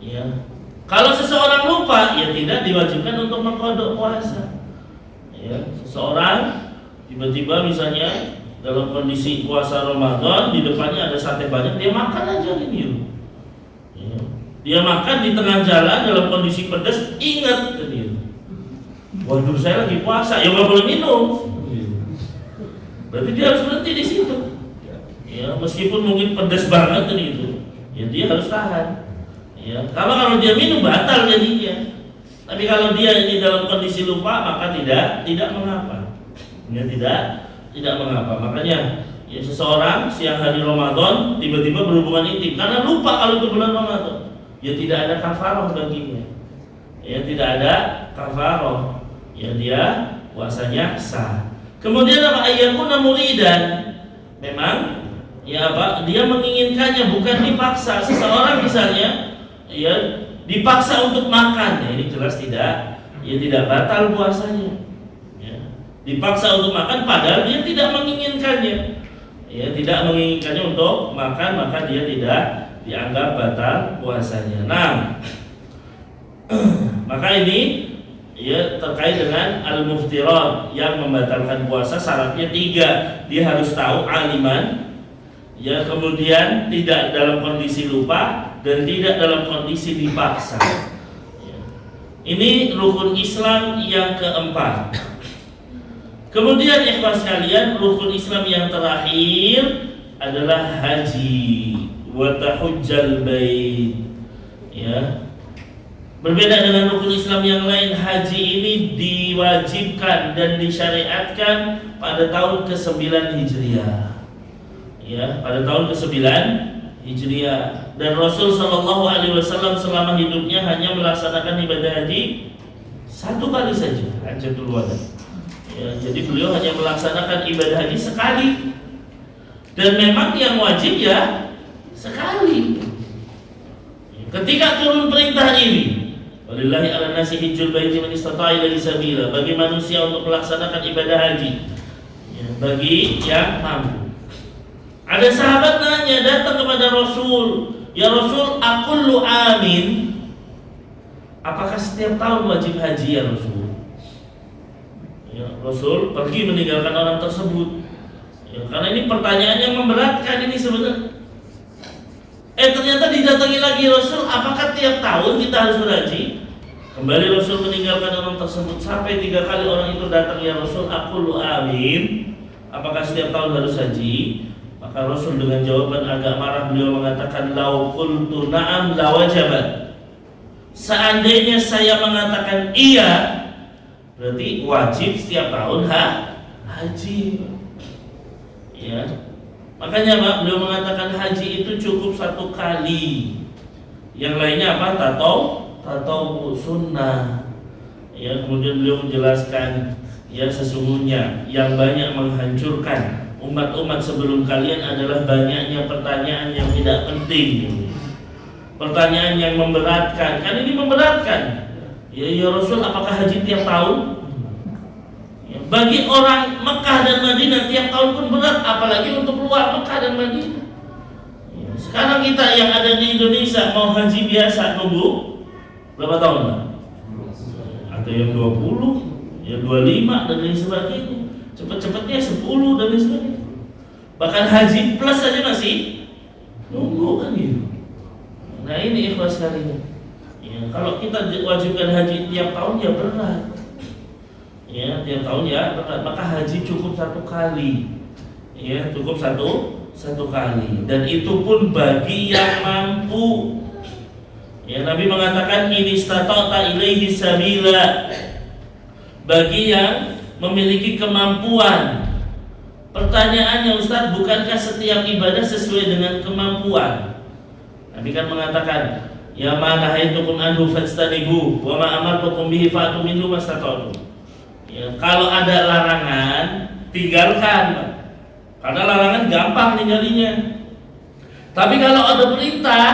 Ya. Kalau seseorang lupa, ya tidak diwajibkan untuk mengqadha puasa. Ya, seseorang tiba-tiba misalnya dalam kondisi puasa Ramadan, di depannya ada sate banyak, dia makan aja ini. Ya. Dia makan di tengah jalan dalam kondisi pedas, ingat dia. Waduh, saya lagi puasa, ya nggak boleh minum. Berarti dia harus berhenti di situ. Ya, meskipun mungkin pedas banget itu, ya dia harus tahan. Ya, kalau dia minum batal jadinya. Tapi kalau dia ini dalam kondisi lupa, maka tidak mengapa. Ya tidak mengapa. Makanya ya seseorang siang hari Ramadan tiba-tiba berhubungan intim karena lupa kalau itu bulan Ramadan, ya tidak ada kafarah baginya. Ya tidak ada kafarah. Ya dia puasanya sah. Kemudian apa? Ayyakuna muridan. Memang ya apa? Dia menginginkannya, bukan dipaksa. Seseorang misalnya ya dipaksa untuk makan, ya ini jelas tidak batal puasanya. Dipaksa untuk makan padahal dia tidak menginginkannya, ya tidak menginginkannya untuk makan, maka dia tidak dianggap batal puasanya. Nah, maka ini ya terkait dengan al-muftirat yang membatalkan puasa, syaratnya 3, dia harus tahu aliman, ya kemudian tidak dalam kondisi lupa dan tidak dalam kondisi dipaksa. Ya. Ini rukun Islam yang keempat. Kemudian ikhlas sekalian, rukun Islam yang terakhir adalah haji wa tahujjal bait. Ya. Berbeda dengan rukun Islam yang lain, haji ini diwajibkan dan disyariatkan pada tahun ke-9 Hijriah. Ya, pada tahun ke-9 Hijriah. Dan Rasul Shallallahu Alaihi Wasallam selama hidupnya hanya melaksanakan ibadah haji 1 kali saja, Hajjatul Wada. Ya, jadi beliau hanya melaksanakan ibadah haji sekali, dan memang yang wajib ya sekali. Ketika turun perintah ini, walillahi ala nasi hijjul baiti man istata'a ilaihi sabila, bagi manusia untuk melaksanakan ibadah haji, ya, bagi yang mampu. Ada sahabat nanya, datang kepada Rasul, ya Rasul, aqullu amin, apakah setiap tahun wajib haji ya Rasul? Ya, Rasul pergi meninggalkan orang tersebut. Ya, karena ini pertanyaan yang memberatkan ini sebenarnya. Ternyata didatangi lagi Rasul, apakah tiap tahun kita harus berhaji? Kembali Rasul meninggalkan orang tersebut. Sampai 3 kali orang itu datang, ya Rasul, aqullu amin, apakah setiap tahun harus haji? Maka Rasul dengan jawaban agak marah, beliau mengatakan, lau qultu na'am la wajabat. Seandainya saya mengatakan iya, berarti wajib setiap tahun haji. Ya. Makanya Pak, beliau mengatakan haji itu cukup 1 kali. Yang lainnya apa? Tatau sunnah. Ya, kemudian beliau menjelaskan, ya sesungguhnya yang banyak menghancurkan umat-umat sebelum kalian adalah banyaknya pertanyaan yang tidak penting. Pertanyaan yang memberatkan. Kan ini memberatkan. Ya Rasul, apakah haji tiap tahun? Ya, bagi orang Mekah dan Madinah tiap tahun pun berat, apalagi untuk keluar Mekah dan Madinah. Ya, sekarang kita yang ada di Indonesia mau haji biasa nunggu berapa tahun, Pak? Ada yang 20, ya 25 dan lain sebagainya. Cepat-cepatnya 10 dan lain sebagainya. Bahkan haji plus saja masih nunggu kan gitu. Nah ini ikhlas sekalian. Ya, kalau kita wajibkan haji tiap tahun ya berat. Ya, tiap tahun ya berat. Maka haji cukup 1 kali. Ya, cukup satu kali. Dan itu pun bagi yang mampu. Ya, Nabi mengatakan ini istata'ta ilaihi sabila. Bagi yang memiliki kemampuan. Pertanyaannya Ustaz, bukankah setiap ibadah sesuai dengan kemampuan? Nabi kan mengatakan, ya ma nahaitukum anhu fajtanibu wa ma amartukum bihi fa'tu minhu mastata'tum. Ya, kalau ada larangan, tinggalkan. Karena larangan gampang tinggalnya. Tapi kalau ada perintah,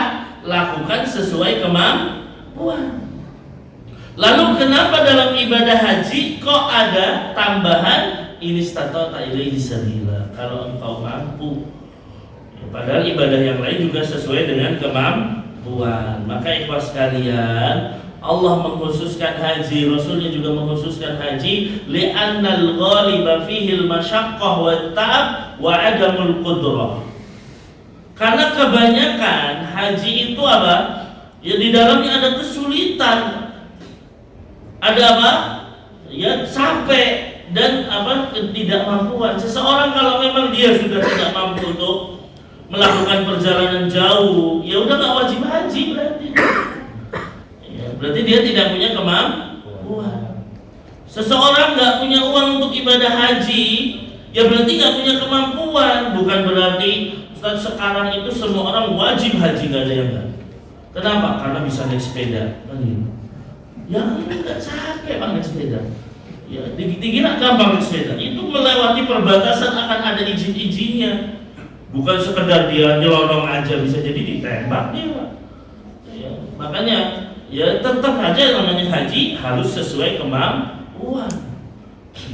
lakukan sesuai kemampuan. Lalu kenapa dalam ibadah haji kok ada tambahan ini istata'ta ilaihi sabila, kalau engkau mampu? Ya, padahal ibadah yang lain juga sesuai dengan kemampuan. Maka ikhwas sekalian, Allah mengkhususkan haji, Rasulnya juga mengkhususkan haji, li'annal ghaliba fihi al-masyaqqah wa ta'ab wa adamul qudrah. Karena kebanyakan haji itu apa? Ya di dalamnya ada kesulitan. Ada apa? Ya capek dan apa? Ketidakmampuan. Seseorang kalau memang dia sudah tidak mampu untuk melakukan perjalanan jauh, ya udah nggak wajib haji berarti. Ya, berarti dia tidak punya kemampuan. Seseorang nggak punya uang untuk ibadah haji, ya berarti nggak punya kemampuan. Bukan berarti Ustaz sekarang itu semua orang wajib haji, nggak ada yang nggak. Kenapa? Karena bisa naik sepeda. Ya nggak capek Pak naik sepeda. Ya dikira gampang naik sepeda. Itu melewati perbatasan akan ada izin-izinnya. Bukan sekedar dia nyelonong aja bisa jadi ditembak dia, Pak. Ya, makanya ya tetap aja namanya haji harus sesuai kemampuan.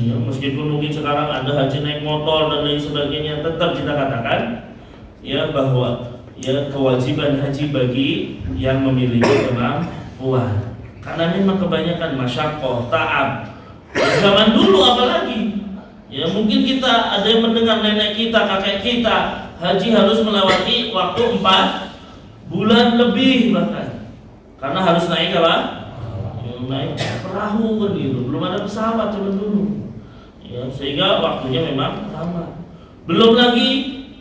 Ya, meskipun mungkin sekarang ada haji naik motor dan lain sebagainya, tetap kita katakan ya bahwa ya kewajiban haji bagi yang memiliki kemampuan. Karena memang kebanyakan masyaqqah, ta'ab. Zaman dulu apalagi. Ya mungkin kita ada yang mendengar nenek kita, kakek kita haji harus melewati waktu 4 bulan lebih bahkan. Karena harus naik apa? Naik perahu kan gitu. Belum ada pesawat zaman dulu. Ya, sehingga waktunya memang lama. Belum lagi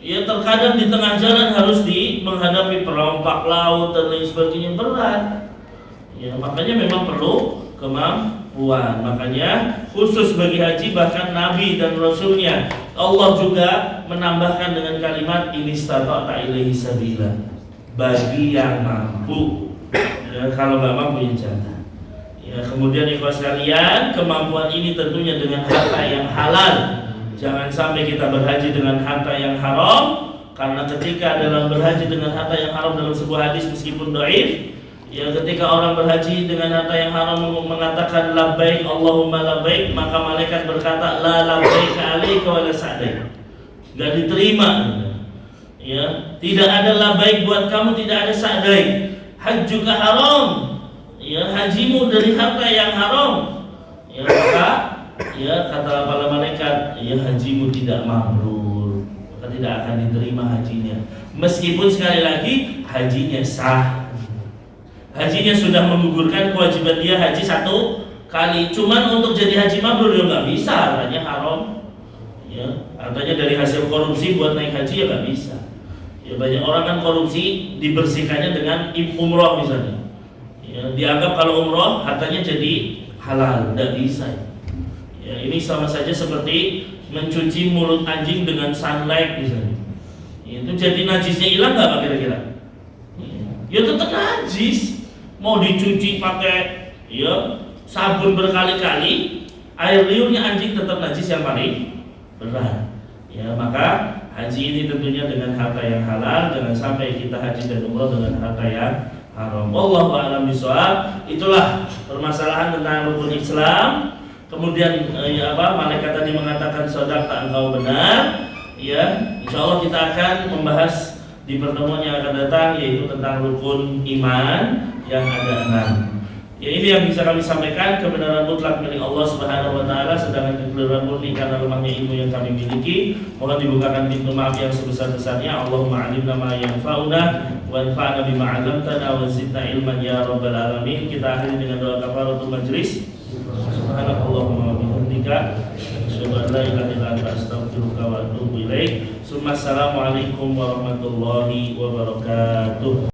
ya terkadang di tengah jalan harus menghadapi perompak laut dan lain sebagainya, berat. Ya, makanya memang perlu kemampuan. Makanya khusus bagi haji bahkan Nabi dan Rasulnya Allah juga menambahkan dengan kalimat ini istata'ta ilaihi sabila, bagi yang mampu. Ya, kalau nggak mampu ya jangan. Ya, kemudian ikhwas sekalian, kemampuan ini tentunya dengan harta yang halal. Jangan sampai kita berhaji dengan harta yang haram, karena ketika dalam berhaji dengan harta yang haram dalam sebuah hadis meskipun dhaif, ya ketika orang berhaji dengan harta yang haram mengatakan labbaik Allahumma labbaik, maka malaikat berkata la labbaik alaika wa la sa'daik. Enggak diterima. Ya, tidak ada labbaik buat kamu, tidak ada sa'daik. Hajjuka haram. Ya, hajimu dari harta yang haram. Ya, maka ya kata para malaikat, ya hajimu tidak mabrur, maka tidak akan diterima hajinya. Meskipun sekali lagi hajinya sah. Hajinya sudah menggugurkan kewajiban dia haji 1 kali. Cuman untuk jadi haji mabrur ya nggak bisa, hartanya haram. Ya, hartanya dari hasil korupsi buat naik haji ya nggak bisa. Ya banyak orang kan korupsi dibersihkannya dengan umroh misalnya. Ya, dianggap kalau umroh hartanya jadi halal, nggak bisa. Ya, ini sama saja seperti mencuci mulut anjing dengan sunlight misalnya. Ya, itu jadi najisnya hilang nggak Pak kira-kira? Ya tetap najis. Mau dicuci pakai ya sabun berkali-kali, air liurnya anjing tetap najis yang paling berat. Ya maka haji ini tentunya dengan harta yang halal, jangan sampai kita haji dan umroh dengan harta yang haram. Wallahu a'lam bishawab. Itulah permasalahan tentang rukun Islam. kemudian malaikat tadi mengatakan sadaqta, engkau benar, ya, insya Allah kita akan membahas di pertemuan yang akan datang, yaitu tentang rukun iman yang ada 6. Ya, ini yang bisa kami sampaikan, kebenaran mutlak milik Allah Subhanahu wa taala, sedangkan kekeliruan murni karena lemahnya ilmu yang kami miliki. Mohon dibukakan pintu maaf yang sebesar-besarnya. Allahumma 'allimna ma yanfa'una wanfa'na bima 'allamtana wa zidna ilman ya rabbal alamin. Kita akhiri dengan doa kafaratul majlis. Subhanakallahumma wa bihamdika asyhadu an la ilaha illa anta astaghfiruka wa atubu ilaik. Assalamualaikum warahmatullahi wabarakatuh.